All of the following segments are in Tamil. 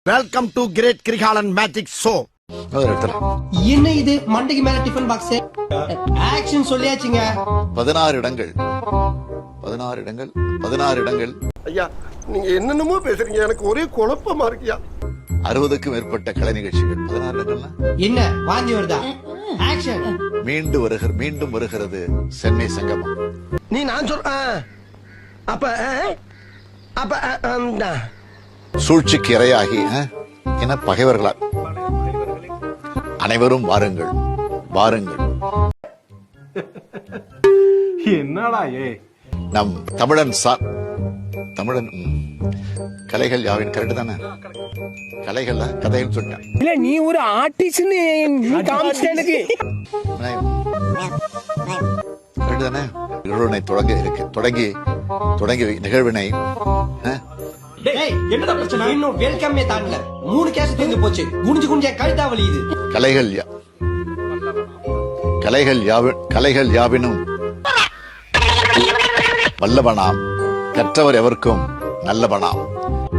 Welcome to great Krikalan magic show. என்ன இது மண்டைக்கு மேல டிஃபன் பாக்ஸ்? ஆக்ஷன் சொல்லியாச்சுங்க. 16 இடங்கள் 16 இடங்கள் 16 இடங்கள். ஐயா நீங்க என்னென்னமோ பேசுறீங்க, எனக்கு ஒரே குழப்பமா இருக்கியா. 60க்கும் மேற்பட்ட கலை நிகழ்ச்சிகள். 16 இடங்கள்னா என்ன வாந்தி வருதா? ஆக்ஷன். மீண்டும் வருகிறது சென்னை சங்கமம். நீ நான் சொல்ற அப்ப சூழ்ச்சிக்கு இரையாகி என பகைவர்களா அனைவரும் வாருங்கள் வாருங்கள். என்னடா நம் தமிழன் கலைகள் யாவின் கரெக்ட் தானே? கலைகள் கதைகள் சொன்னேன். இல்ல நீ ஒரு ஆர்டிஸ்ட்னு காமிச்சிட்டே கரெக்ட் தானே? நிகழ்வினை தொடங்கி நிகழ்வினை என்னடா பிரச்சனை? இன்னும் வெல்கமே தாண்டல. 3 கேஸ் தீர்ந்து போச்சு. குனிஞ்சு கழுத்தா வலியுது. கலைகள் யாவினும் வல்லவனாம், கற்றவர் எவருக்கும் நல்லவனாம்.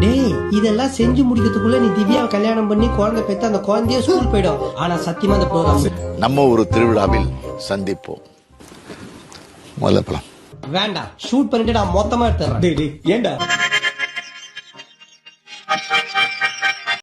டேய் இதெல்லாம் செஞ்சு முடிக்கிறதுக்குள்ள நீ திவ்யாவை கல்யாணம் பண்ணி குழந்தை பெற்று அந்த குழந்தைய ஸ்கூல் போயிடும். ஆனா சத்தியமா அந்த ப்ரோகிராம் நம்ம ஒரு திருவிழாவில் சந்திப்போம். முதல்ல போலாம். வேண்டாம், ஷூட் பண்ணிட்டு நான் மொத்தமா எடுத்துறேன். ஏண்டா